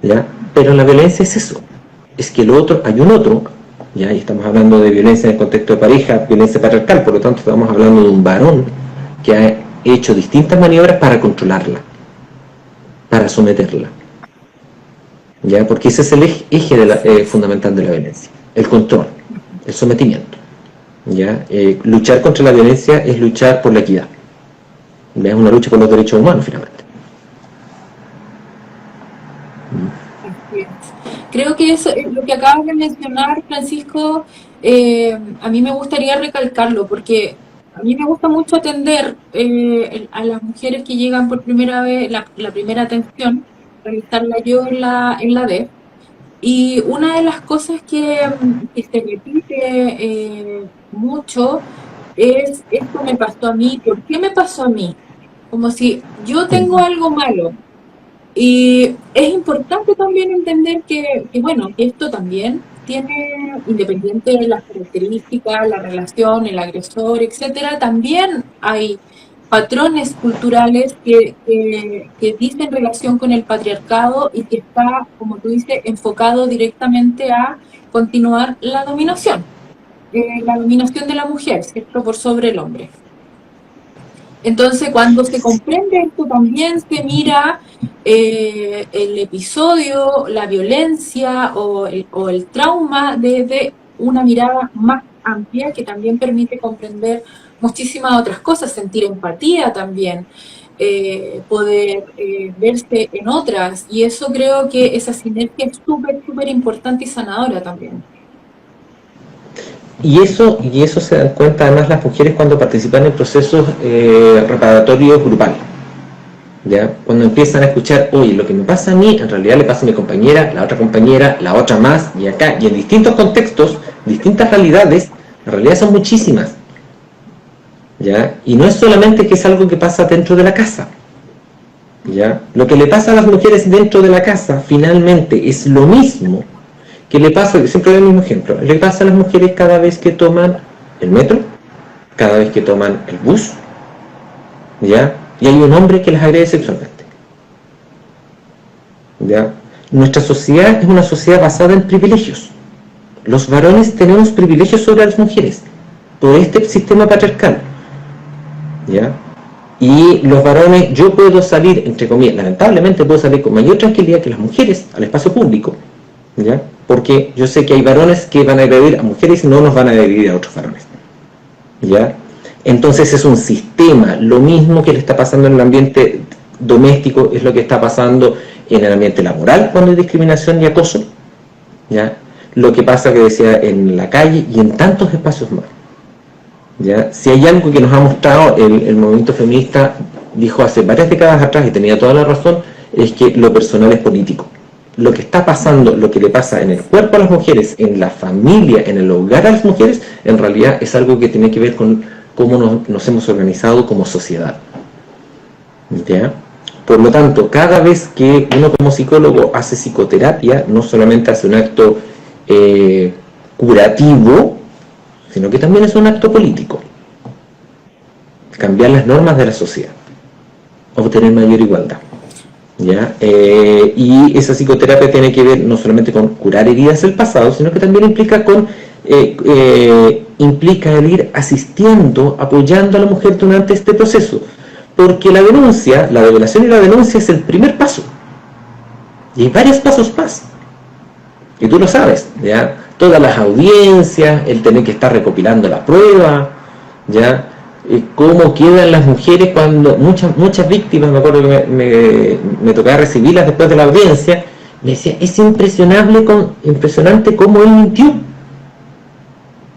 ya. Pero la violencia es eso, es que el otro, hay un otro, ya, y estamos hablando de violencia en el contexto de pareja, violencia patriarcal, por lo tanto estamos hablando de un varón que ha hecho distintas maniobras para controlarla, para someterla, ya, porque ese es el eje fundamental de la violencia, el control, el sometimiento, ya. Luchar contra la violencia es luchar por la equidad, es una lucha por los derechos humanos finalmente. Creo que eso, lo que acabas de mencionar, Francisco, a mí me gustaría recalcarlo, porque a mí me gusta mucho atender a las mujeres que llegan por primera vez, la primera atención, realizarla yo en la DEF. Y una de las cosas que se repite mucho es, esto me pasó a mí, ¿por qué me pasó a mí? Como si yo tengo algo malo. Y es importante también entender bueno, que esto también tiene, independiente de las características, la relación, el agresor, etcétera, también hay patrones culturales que dicen relación con el patriarcado y que está, como tú dices, enfocado directamente a continuar la dominación de la mujer, ¿cierto?, por sobre el hombre. Entonces, cuando se comprende esto, también se mira el episodio, la violencia o el trauma desde una mirada más amplia que también permite comprender muchísimas otras cosas, sentir empatía también, poder verse en otras. Y eso creo que esa sinergia es súper, súper importante y sanadora también. Y eso se dan cuenta además las mujeres cuando participan en procesos reparatorios grupales, ¿ya? Cuando empiezan a escuchar, oye, lo que me pasa a mí, en realidad le pasa a mi compañera, la otra más, y acá, y en distintos contextos, distintas realidades, en realidad son muchísimas, ¿ya? Y no es solamente que es algo que pasa dentro de la casa, ¿ya? Lo que le pasa a las mujeres dentro de la casa, finalmente, es lo mismo que le pasa, siempre doy el mismo ejemplo, le pasa a las mujeres cada vez que toman el metro, cada vez que toman el bus, ¿ya? Y hay un hombre que las agrede sexualmente, ¿ya? Nuestra sociedad es una sociedad basada en privilegios. Los varones tenemos privilegios sobre las mujeres por este sistema patriarcal, ¿ya? Y los varones, yo puedo salir, entre comillas, lamentablemente puedo salir con mayor tranquilidad que las mujeres al espacio público, ¿ya? Porque yo sé que hay varones que van a agredir a mujeres y no nos van a agredir a otros varones, ¿ya? Entonces es un sistema, lo mismo que le está pasando en el ambiente doméstico es lo que está pasando en el ambiente laboral cuando hay discriminación y acoso, ¿ya? Lo que pasa, que decía, en la calle y en tantos espacios más, ¿ya? Si hay algo que nos ha mostrado el movimiento feminista, dijo hace varias décadas atrás, y tenía toda la razón, es que lo personal es político. Lo que está pasando, lo que le pasa en el cuerpo a las mujeres, en la familia, en el hogar a las mujeres, en realidad es algo que tiene que ver con cómo nos hemos organizado como sociedad, ¿ya? Por lo tanto, cada vez que uno como psicólogo hace psicoterapia, no solamente hace un acto curativo, sino que también es un acto político. Cambiar las normas de la sociedad, obtener mayor igualdad. ¿Ya? Y esa psicoterapia tiene que ver no solamente con curar heridas del pasado, sino que también implica el ir asistiendo, apoyando a la mujer durante este proceso. Porque la denuncia, la revelación y la denuncia es el primer paso. Y hay varios pasos más. Y tú lo sabes, ¿ya? Todas las audiencias, el tener que estar recopilando la prueba, ¿ya? Cómo quedan las mujeres cuando muchas víctimas, me acuerdo que me tocaba recibirlas después de la audiencia, me decía, es impresionante cómo él mintió,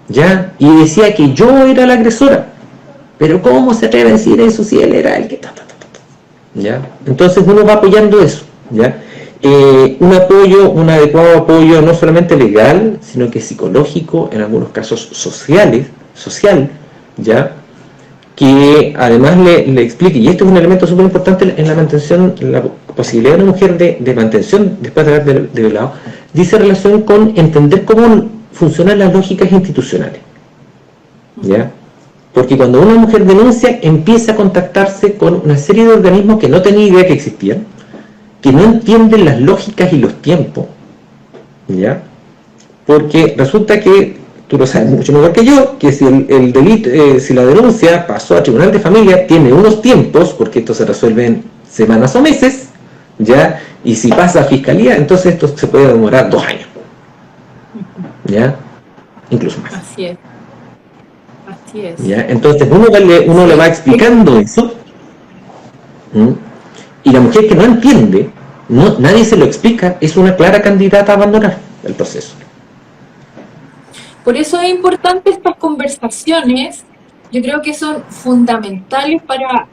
¿ya? Y decía que yo era la agresora, pero ¿cómo se atreve a decir eso si él era el que ¿ya? Entonces uno va apoyando eso, ¿ya? Un adecuado apoyo no solamente legal, sino que psicológico, en algunos casos social, ¿ya? Que además le explique, y esto es un elemento súper importante en la mantención, la posibilidad de una mujer de mantención después de haber develado, dice relación con entender cómo funcionan las lógicas institucionales, ¿ya? Porque cuando una mujer denuncia, empieza a contactarse con una serie de organismos que no tenía idea que existían, que no entienden las lógicas y los tiempos, ¿ya? Porque resulta que, tú lo sabes mucho mejor que yo, que si el delito, si la denuncia pasó a tribunal de familia, tiene unos tiempos, porque esto se resuelve en semanas o meses, ¿ya? Y si pasa a fiscalía, entonces esto se puede demorar 2 años, ¿ya? Incluso más. Así es. Así es. ¿Ya? Entonces uno le va explicando eso, y la mujer que no entiende, nadie se lo explica, es una clara candidata a abandonar el proceso. Por eso es importante estas conversaciones, yo creo que son fundamentales para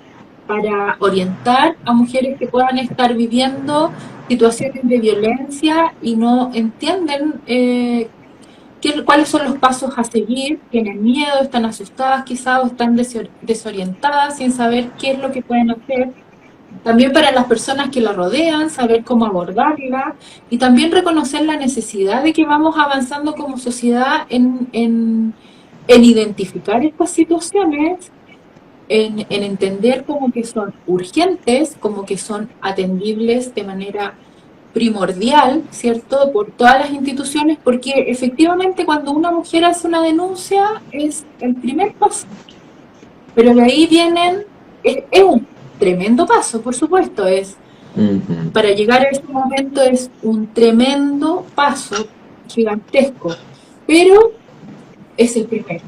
orientar a mujeres que puedan estar viviendo situaciones de violencia y no entienden cuáles son los pasos a seguir, tienen miedo, están asustadas quizás o están desorientadas sin saber qué es lo que pueden hacer. También para las personas que la rodean, saber cómo abordarla y también reconocer la necesidad de que vamos avanzando como sociedad en identificar estas situaciones, en entender como que son urgentes, como que son atendibles de manera primordial, ¿cierto?, por todas las instituciones, porque efectivamente cuando una mujer hace una denuncia es el primer paso, pero de ahí vienen, es un tremendo paso, por supuesto, para llegar a ese momento es un tremendo paso gigantesco, pero es el primero.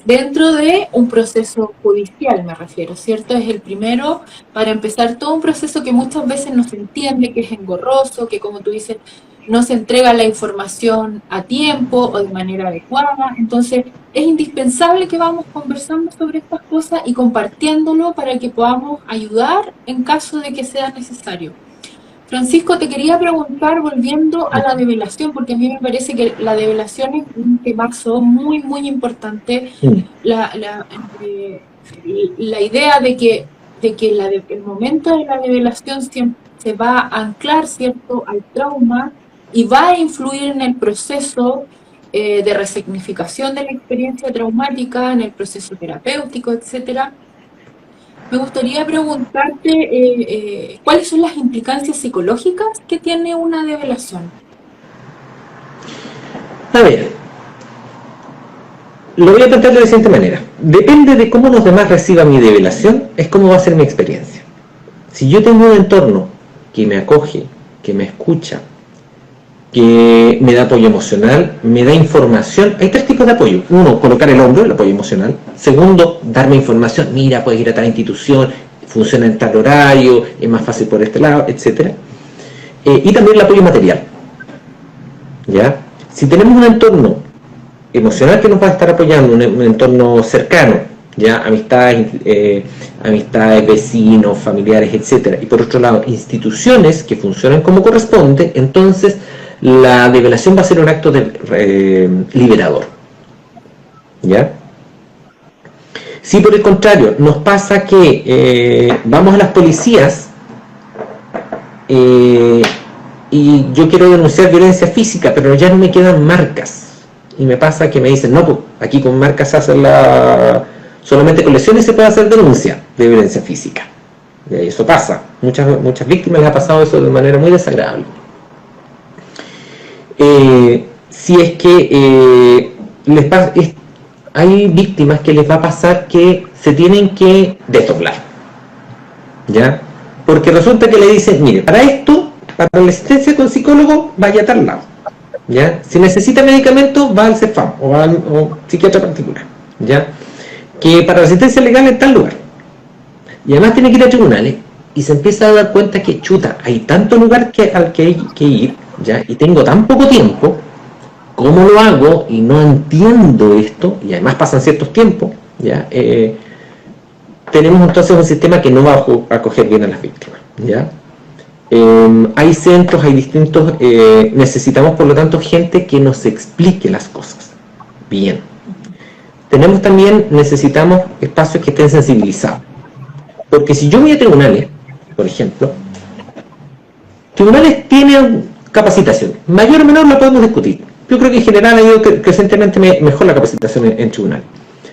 Dentro de un proceso judicial me refiero, ¿cierto? Es el primero para empezar todo un proceso que muchas veces no se entiende, que es engorroso, que como tú dices, no se entrega la información a tiempo o de manera adecuada. Entonces es indispensable que vamos conversando sobre estas cosas y compartiéndolo para que podamos ayudar en caso de que sea necesario. Francisco, te quería preguntar, volviendo a la develación, porque a mí me parece que la develación es un temazo muy, muy importante. La idea de que el momento de la develación siempre se va a anclar, ¿cierto?, al trauma y va a influir en el proceso de resignificación de la experiencia traumática, en el proceso terapéutico, etcétera. Me gustaría preguntarte cuáles son las implicancias psicológicas que tiene una develación. A ver, lo voy a plantear de la siguiente manera. Depende de cómo los demás reciban mi develación, es cómo va a ser mi experiencia. Si yo tengo un entorno que me acoge, que me escucha, que me da apoyo emocional, me da información. Hay 3 tipos de apoyo. 1, colocar el hombro, el apoyo emocional. 2, darme información. Mira, puedes ir a tal institución, funciona en tal horario, es más fácil por este lado, etc. Y también el apoyo material. ¿Ya? Si tenemos un entorno emocional que nos va a estar apoyando, un entorno cercano, ¿ya? Amistades, vecinos, familiares, etc. Y por otro lado, instituciones que funcionan como corresponde, entonces la develación va a ser un acto liberador, ¿ya? Si por el contrario nos pasa que vamos a las policías y yo quiero denunciar violencia física, pero ya no me quedan marcas. Y me pasa que me dicen, no, pues aquí con marcas se hace solamente con lesiones se puede hacer denuncia de violencia física. Y eso pasa. Muchas víctimas les ha pasado eso de manera muy desagradable. Si es que hay víctimas que les va a pasar que se tienen que desdoblar, ¿ya? Porque resulta que le dicen, mire, para esto, para la asistencia con psicólogo, vaya a tal lado, ¿ya? Si necesita medicamentos, va al CEFAM o va al psiquiatra particular, ¿ya? Que para la asistencia legal en tal lugar. Y además tiene que ir a tribunales y se empieza a dar cuenta que, chuta, hay tanto lugar al que hay que ir, ¿ya? Y tengo tan poco tiempo, ¿cómo lo hago? Y no entiendo esto, y además pasan ciertos tiempos, ¿ya? Tenemos entonces un sistema que no va a acoger bien a las víctimas, ¿ya? Hay centros, hay distintos, necesitamos por lo tanto gente que nos explique las cosas bien. Necesitamos espacios que estén sensibilizados, porque si yo voy a tribunales, por ejemplo, tribunales tienen capacitación, mayor o menor la podemos discutir. Yo creo que en general ha ido crecientemente mejor la capacitación en tribunales,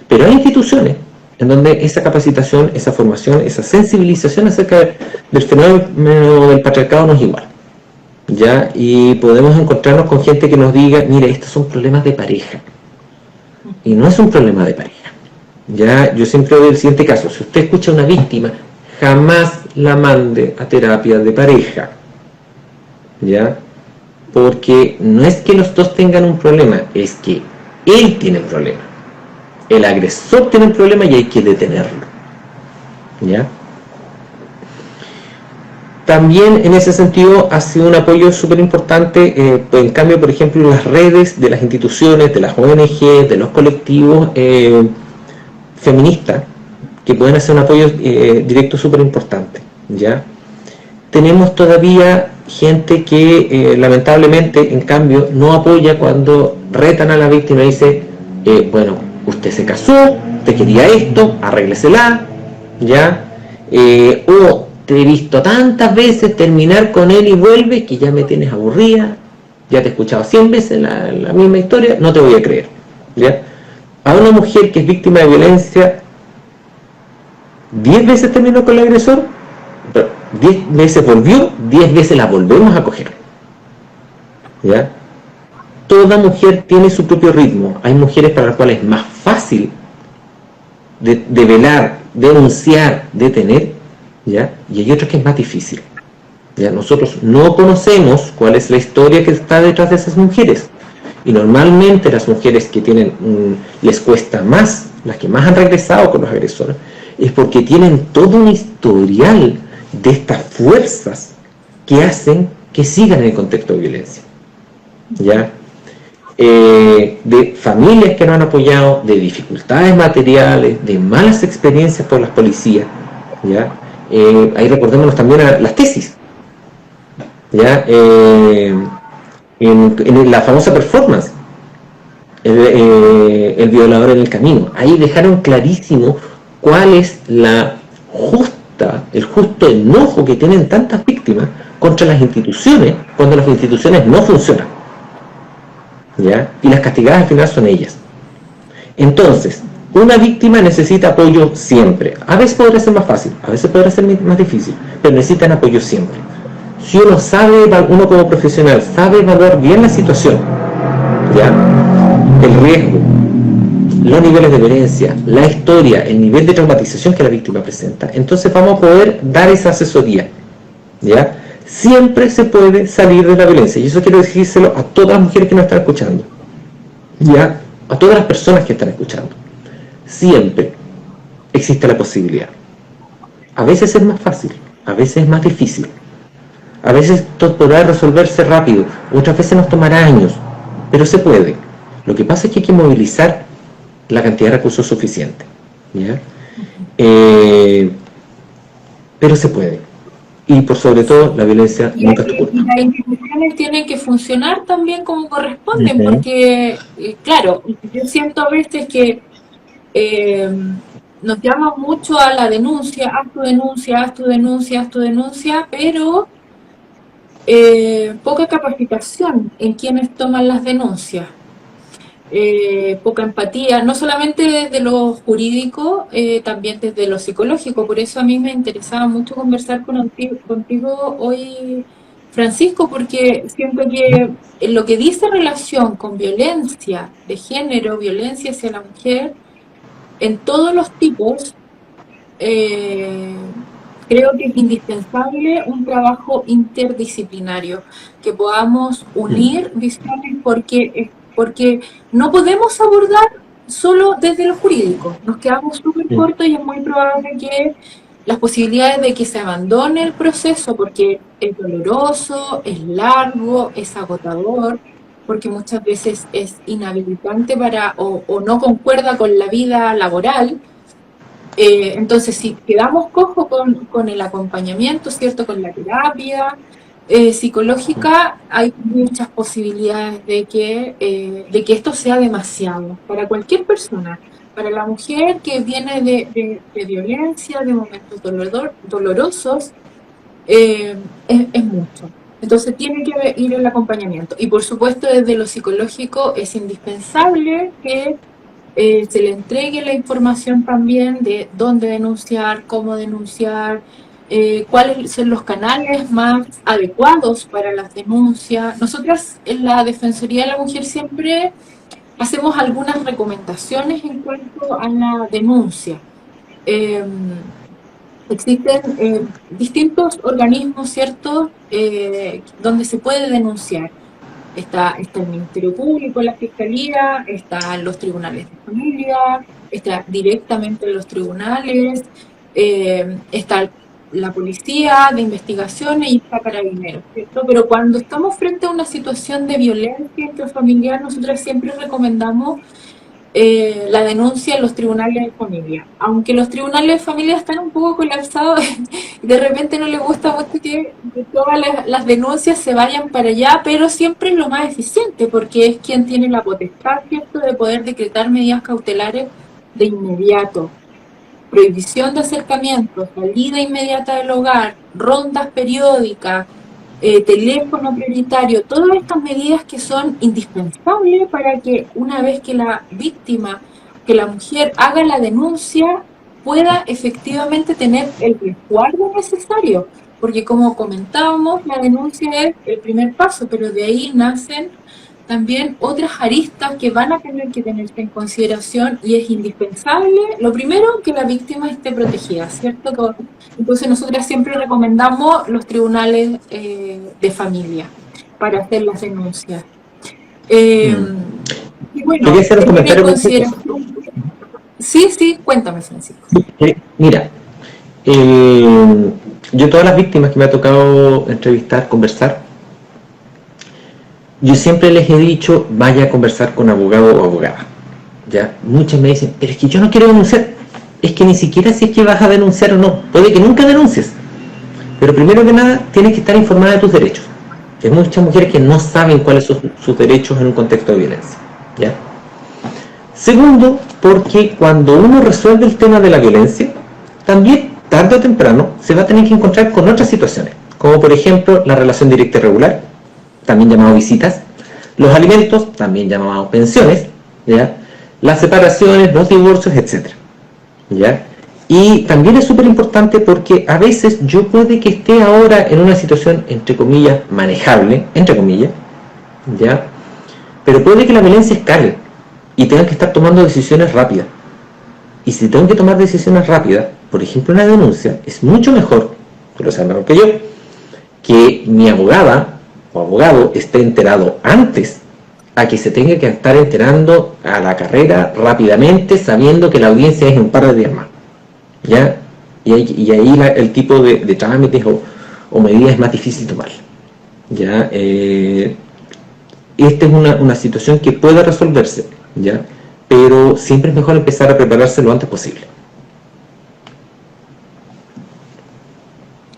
pero hay instituciones en donde esa capacitación, esa formación, esa sensibilización acerca del fenómeno del patriarcado no es igual, ¿ya? Y podemos encontrarnos con gente que nos diga, mire, estos son problemas de pareja, y no es un problema de pareja, ¿ya? Yo siempre doy el siguiente caso: si usted escucha a una víctima, jamás la mande a terapia de pareja, ¿ya? Porque no es que los dos tengan un problema, es que él tiene un problema. El agresor tiene un problema y hay que detenerlo, ¿ya? También en ese sentido ha sido un apoyo súper importante, en cambio, por ejemplo, las redes de las instituciones, de las ONG, de los colectivos feministas, que pueden hacer un apoyo directo súper importante, ¿ya? Tenemos todavía gente que lamentablemente, en cambio, no apoya cuando retan a la víctima y dice, bueno, usted se casó, te quería esto, arréglesela, ¿ya? O te he visto tantas veces terminar con él y vuelves que ya me tienes aburrida, ya te he escuchado 100 veces la misma historia, no te voy a creer, ¿ya? A una mujer que es víctima de violencia, 10 veces terminó con el agresor, 10 veces volvió, 10 veces la volvemos a coger, ¿ya? Toda mujer tiene su propio ritmo. Hay mujeres para las cuales es más fácil de velar, denunciar, detener, ¿ya? Y hay otras que es más difícil, ¿ya? Nosotros no conocemos cuál es la historia que está detrás de esas mujeres, y normalmente las mujeres que les cuesta más, las que más han regresado con los agresores, es porque tienen todo un historial de estas fuerzas que hacen que sigan en el contexto de violencia, ¿ya? De familias que no han apoyado, de dificultades materiales, de malas experiencias por las policías, ¿ya? Ahí recordémonos también a las tesis, ¿ya? En la famosa performance, el violador en el camino, ahí dejaron clarísimo cuál es el justo enojo que tienen tantas víctimas contra las instituciones cuando las instituciones no funcionan, ¿ya? Y las castigadas al final son ellas. Entonces, una víctima necesita apoyo siempre. A veces podrá ser más fácil, a veces podrá ser más difícil, pero necesitan apoyo siempre. Si uno como profesional sabe evaluar bien la situación, ¿ya? El riesgo, los niveles de violencia, la historia, el nivel de traumatización que la víctima presenta, entonces vamos a poder dar esa asesoría, ¿ya? Siempre se puede salir de la violencia, y eso quiero decírselo a todas las mujeres que nos están escuchando, ¿ya? A todas las personas que están escuchando. Siempre existe la posibilidad. A veces es más fácil, a veces es más difícil, a veces podrá resolverse rápido, otras veces nos tomará años, pero se puede. Lo que pasa es que hay que movilizar la cantidad de recursos suficiente, ¿ya? Pero se puede. Y por sobre todo, la violencia nunca estuvo. Y las instituciones tienen que funcionar también como corresponden, porque, claro, yo siento a veces que nos llama mucho a la denuncia, haz tu denuncia, haz tu denuncia, haz tu denuncia, pero poca capacitación en quienes toman las denuncias, poca empatía, no solamente desde lo jurídico, también desde lo psicológico. Por eso a mí me interesaba mucho conversar contigo hoy, Francisco, porque siento que en lo que dice relación con violencia de género, violencia hacia la mujer, en todos los tipos, eh, creo que es indispensable un trabajo interdisciplinario, que podamos unir visiones porque no podemos abordar solo desde lo jurídico. Nos quedamos súper cortos y es muy probable que las posibilidades de que se abandone el proceso porque es doloroso, es largo, es agotador, porque muchas veces es inhabilitante o no concuerda con la vida laboral. Entonces, si quedamos cojo con el acompañamiento, ¿cierto? Con la terapia psicológica, hay muchas posibilidades de que esto sea demasiado para cualquier persona. Para la mujer que viene de violencia, de momentos dolorosos, es mucho. Entonces tiene que ir el acompañamiento. Y por supuesto, desde lo psicológico es indispensable que se le entregue la información también de dónde denunciar, cómo denunciar, cuáles son los canales más adecuados para las denuncias. Nosotras en la Defensoría de la Mujer siempre hacemos algunas recomendaciones en cuanto a la denuncia. Eh, Existen distintos organismos, ¿cierto?, donde se puede denunciar. Está el Ministerio Público, la Fiscalía, están los tribunales de familia, está directamente en los tribunales, está la policía de investigaciones y está Carabineros, ¿cierto? Pero cuando estamos frente a una situación de violencia intrafamiliar, nosotros siempre recomendamos la denuncia en los tribunales de familia. Aunque los tribunales de familia están un poco colapsados y de repente no les gusta mucho que todas las denuncias se vayan para allá, pero siempre es lo más eficiente porque es quien tiene la potestad, ¿cierto?, de poder decretar medidas cautelares de inmediato. Prohibición de acercamiento, salida inmediata del hogar, rondas periódicas, teléfono prioritario, todas estas medidas que son indispensables para que una vez que la víctima, que la mujer haga la denuncia, pueda efectivamente tener el resguardo necesario. Porque como comentábamos, la denuncia es el primer paso, pero de ahí nacen también otras aristas que van a tener que tenerse en consideración y es indispensable, lo primero, que la víctima esté protegida, ¿cierto? Entonces nosotras siempre recomendamos los tribunales de familia para hacer las denuncias. Y bueno, quería hacer un comentario. Sí, sí, cuéntame, Francisco. Mira, yo todas las víctimas que me ha tocado entrevistar, conversar, yo siempre les he dicho, vaya a conversar con abogado o abogada. ¿Ya? Muchas me dicen, pero es que yo no quiero denunciar. Es que ni siquiera si es que vas a denunciar o no. Puede que nunca denuncies. Pero primero que nada, tienes que estar informada de tus derechos. Hay muchas mujeres que no saben cuáles son sus derechos en un contexto de violencia. ¿Ya? Segundo, porque cuando uno resuelve el tema de la violencia, también tarde o temprano se va a tener que encontrar con otras situaciones, como por ejemplo la relación directa y regular, también llamado visitas, los alimentos, también llamados pensiones, ¿ya?, las separaciones, los divorcios, etc. ¿Ya? Y también es súper importante porque a veces yo puede que esté ahora en una situación, entre comillas, manejable, entre comillas, ¿ya?, pero puede que la violencia escale y tenga que estar tomando decisiones rápidas. Y si tengo que tomar decisiones rápidas, por ejemplo una denuncia, es mucho mejor, tú lo sabes mejor que yo, que mi abogada o abogado esté enterado antes a que se tenga que estar enterando a la carrera rápidamente, sabiendo que la audiencia es en un par de días más. ¿Ya? Y ahí el tipo de trámites o medidas es más difícil tomar. ¿Ya? Esta es una situación que puede resolverse, ¿ya?, pero siempre es mejor empezar a prepararse lo antes posible.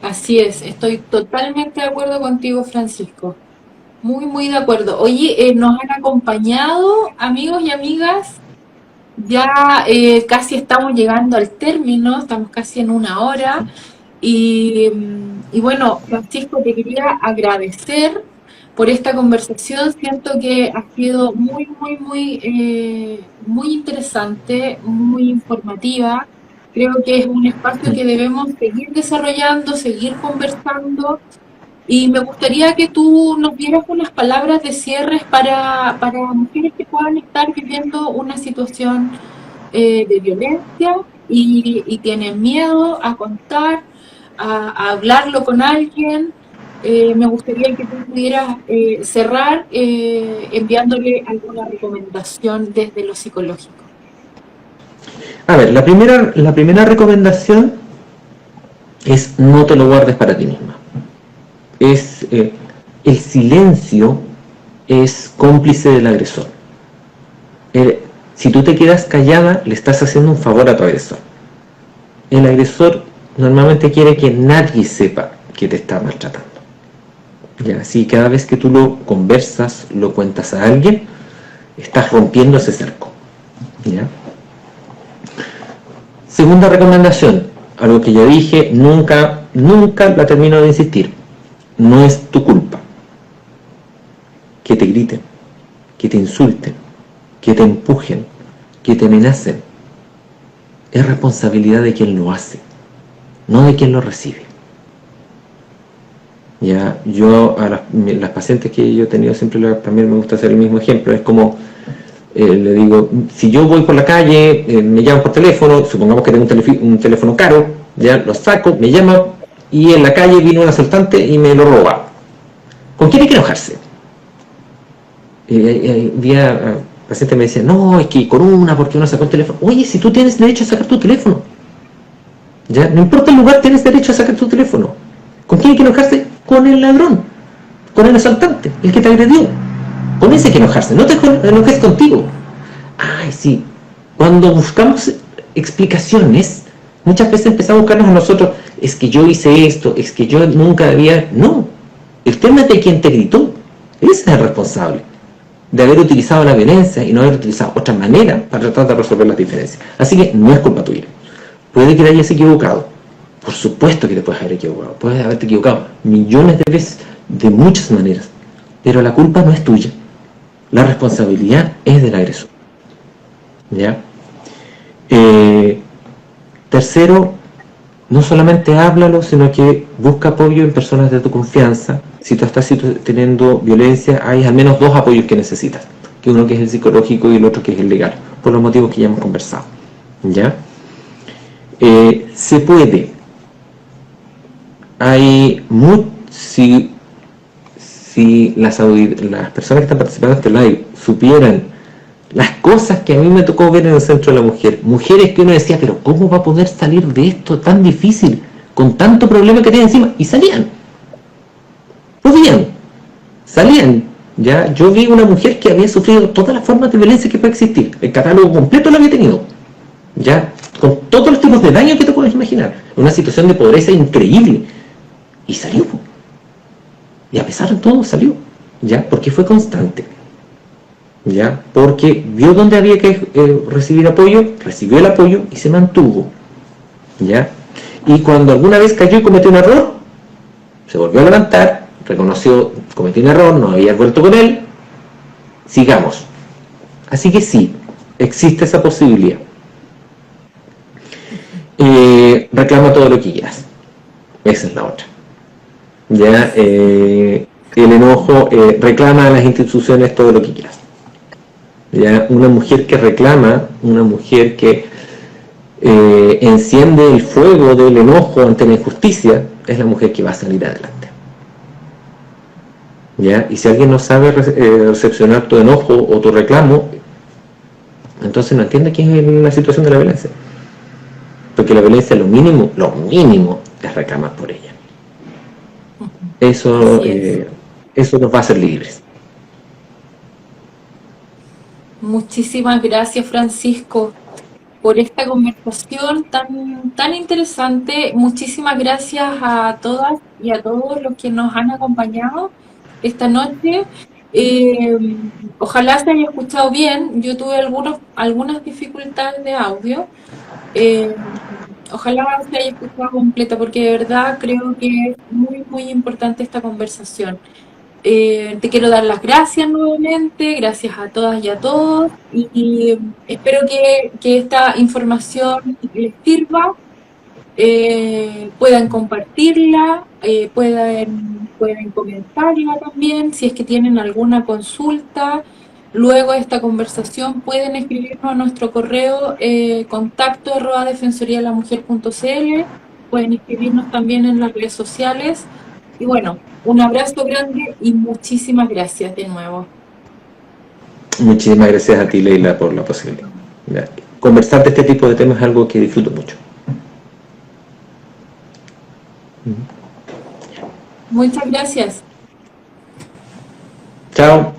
Así es, estoy totalmente de acuerdo contigo, Francisco. Muy, muy de acuerdo. Oye, nos han acompañado, amigos y amigas. Ya casi estamos llegando al término, estamos casi en una hora. Y bueno, Francisco, te quería agradecer por esta conversación. Siento que ha sido muy interesante, muy informativa. Creo que es un espacio que debemos seguir desarrollando, seguir conversando. Y me gustaría que tú nos dieras unas palabras de cierre para mujeres que puedan estar viviendo una situación de violencia y tienen miedo a contar, a hablarlo con alguien. Me gustaría que tú pudieras cerrar enviándole alguna recomendación desde lo psicológico. A ver, la primera recomendación es no te lo guardes para ti misma. El silencio es cómplice del agresor. Si tú te quedas callada, le estás haciendo un favor a tu agresor. El agresor normalmente quiere que nadie sepa que te está maltratando. ¿Ya? Así cada vez que tú lo conversas, lo cuentas a alguien, estás rompiendo ese cerco. ¿Ya? Segunda recomendación, algo que ya dije, nunca la termino de insistir. No es tu culpa que te griten, que te insulten, que te empujen, que te amenacen. Es responsabilidad de quien lo hace, no de quien lo recibe. Ya, yo a las pacientes que yo he tenido siempre también me gusta hacer el mismo ejemplo. Es como, le digo, si yo voy por la calle, me llaman por teléfono, supongamos que tengo un teléfono caro, ya lo saco, me llaman y en la calle vino un asaltante y me lo roba. ¿Con quién hay que enojarse? Había pacientes me decían, no, es que con una, porque uno sacó el teléfono. Oye, si tú tienes derecho a sacar tu teléfono, ya, no importa el lugar, tienes derecho a sacar tu teléfono. ¿Con quién hay que enojarse? Con el ladrón, con el asaltante, el que te agredió. Con ese hay que enojarse, no te enojes contigo. Ay, sí, cuando buscamos explicaciones, muchas veces empezamos a buscarnos a nosotros, es que yo hice esto, es que yo nunca debía... No, el tema es de quien te gritó, ese es el responsable de haber utilizado la violencia y no haber utilizado otra manera para tratar de resolver las diferencias. Así que no es culpa tuya. Puede que te hayas equivocado, por supuesto que te puedes haber equivocado, puedes haberte equivocado millones de veces, de muchas maneras, pero la culpa no es tuya, la responsabilidad es del agresor. ¿Ya? Tercero, no solamente háblalo, sino que busca apoyo en personas de tu confianza. Si tú estás teniendo violencia, hay al menos dos apoyos que necesitas, que uno que es el psicológico y el otro que es el legal, por los motivos que ya hemos conversado. ¿Ya? Se puede. Hay si las personas que están participando en este live supieran las cosas que a mí me tocó ver en el Centro de la Mujer, mujeres que uno decía, pero ¿cómo va a poder salir de esto tan difícil, con tanto problema que tiene encima? Y salían, podían, salían. Ya, yo vi una mujer que había sufrido todas las formas de violencia que puede existir, el catálogo completo lo había tenido, ya, con todos los tipos de daño que te puedes imaginar, una situación de pobreza increíble, y salió, y a pesar de todo salió, ya, porque fue constante. ¿Ya? Porque vio dónde había que recibir apoyo, recibió el apoyo y se mantuvo. ¿Ya? Y cuando alguna vez cayó y cometió un error, se volvió a levantar, reconoció, cometió un error, no había vuelto con él, sigamos. Así que sí, existe esa posibilidad. Reclama todo lo que quieras. Esa es la otra. ¿Ya? El enojo, reclama a las instituciones todo lo que quieras. ¿Ya? Una mujer que reclama, una mujer que enciende el fuego del enojo ante la injusticia, es la mujer que va a salir adelante. ¿Ya? Y si alguien no sabe recepcionar tu enojo o tu reclamo, entonces no entiende qué es la situación de la violencia. Porque la violencia, lo mínimo es reclamar por ella. Eso nos va a hacer libres. Muchísimas gracias, Francisco, por esta conversación tan interesante. Muchísimas gracias a todas y a todos los que nos han acompañado esta noche. Ojalá se haya escuchado bien. Yo tuve algunas dificultades de audio. Ojalá se haya escuchado completa, porque de verdad creo que es muy, muy importante esta conversación. Te quiero dar las gracias nuevamente, gracias a todas y a todos, y espero que esta información les sirva, puedan compartirla, pueden comentarla también, si es que tienen alguna consulta. Luego de esta conversación pueden escribirnos a nuestro correo contacto@defensoriadelamujer.cl, pueden escribirnos también en las redes sociales. Y bueno, un abrazo grande y muchísimas gracias de nuevo. Muchísimas gracias a ti, Leila, por la posibilidad. Conversar de este tipo de temas es algo que disfruto mucho. Muchas gracias. Chao.